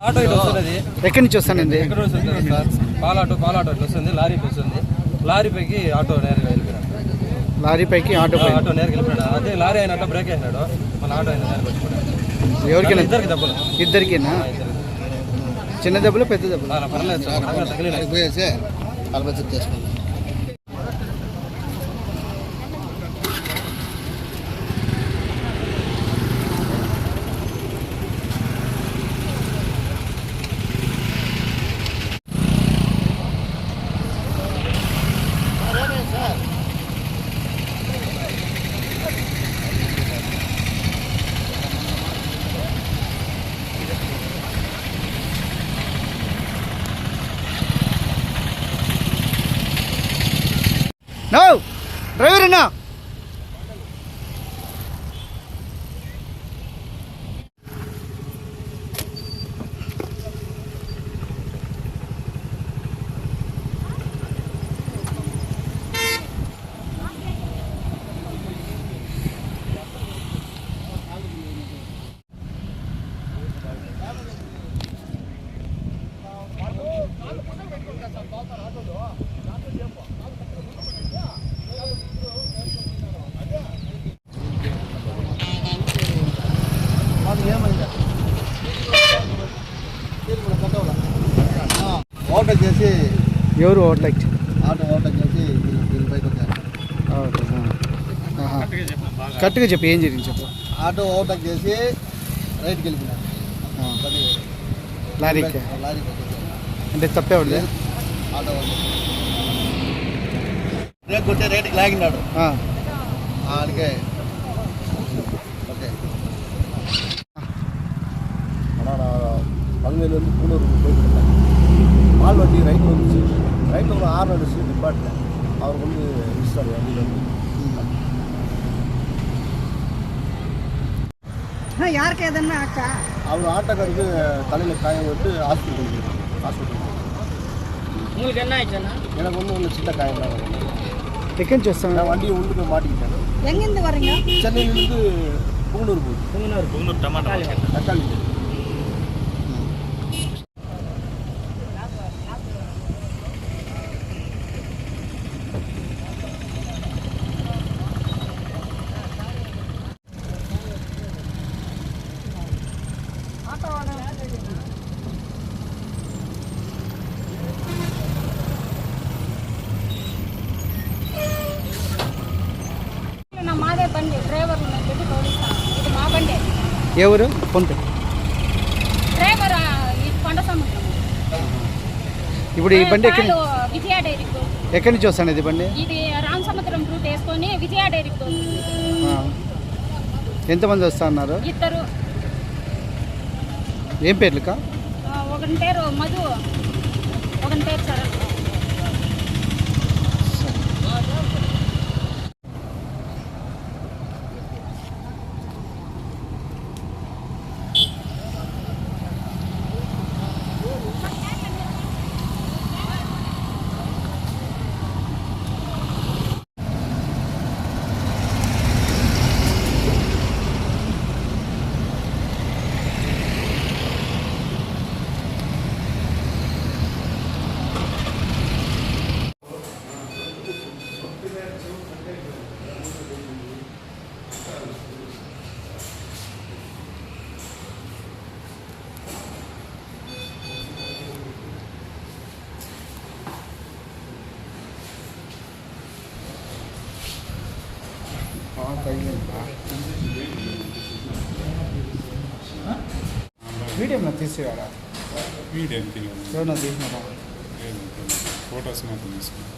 Auto ఇటు వస్తున్నది. ఎక్కడి నుంచి వస్తానండి? ఎక్కడ వస్తుంది సార్? పాలాటో ఇట్లా వస్తుంది, లారీకి వస్తుంది. లారీ పైకి ఆటో నేరుగా వెళ్ళిపోయినాడు. లారీ పైకి ఆటో నేరుగా వెళ్ళిపోయినాడు. అదే లారీ అయినట్టు బ్రేక్ అయినాడు, మన ఆటో అయినా నేరుగా వచ్చిపోయాడు. ఎవరికైనా? ఇద్దరికి దెబ్బలు. ఇద్దరికేనా? చిన్న దెబ్బలు పెద్ద దెబ్బలు? పర్లేదు సార్, తగిలినాయి. నో డ్రైవర్ అన్నా, ఓవర్టేక్ చేసి ఎవరు ఓవర్టేక్? ఆటో ఓవర్టేక్ చేసి దీనిపైకి వచ్చారు. కరెక్ట్గా చెప్పు, ఏం జరిగింది చెప్పు. ఆటో ఓవర్టేక్ చేసి రైట్కి వెళ్ళిపోయినారు. లారీకి అంటే తప్పేవాడు? ఆటో బ్రేక్ కొట్టి రైట్కి లాగినాడు. అందుకే ఓకే 15 கூலூர் போயிட்டு பால் வண்டி ரைட்டில் வந்துச்சு. ரைட்டில் ஒரு 6 சீட் நிப்பாட்டில் அவர் வந்து மிஸ்டர் வண்டியில் வந்து யாருக்கு எதுன்னா ஆச்சா? அவர் ஆட்டோக்காருக்கு தலையில் காயம் விட்டு ஹாஸ்பிட்டல் உங்களுக்கு என்ன ஆயிடுச்சுன்னா? எனக்கு ஒன்றும் சின்ன காயம் தான். ఎక్కడి నుంచి వస్తాను? நான் வண்டியை உள்ளுக்கு மாட்டிக்கிட்டேன். எங்கேருந்து வரீங்க? சென்னையிலேருந்து புங்கனூர் போகுது. புங்கனூர் தக்காளி మాదే బండి, డ్రైవర్ పెట్టి తోలిస్తాను. ఇది మా బండి. ఎవరు? పొంటే డ్రైవర్ కొండ సముద్రం. ఇప్పుడు ఈ బండి విజయ డైరీకు ఎక్కడి నుంచి వస్తాను? ఇది బండి ఇది రామ్ సముద్రం రూట్ వేసుకొని విజయ డైరీకి. ఎంతమంది వస్తా అన్నారు? ఇద్దరు. ఏం పేర్లుక? ఒకరి పేరు మధు, ఒకరి పేరు చరణ్. వీడియో తీసేవాడా? వీడియో ఎవరన్నా తీసినారా? ఫొటోస్ మాత్రం తీసుకున్నాను.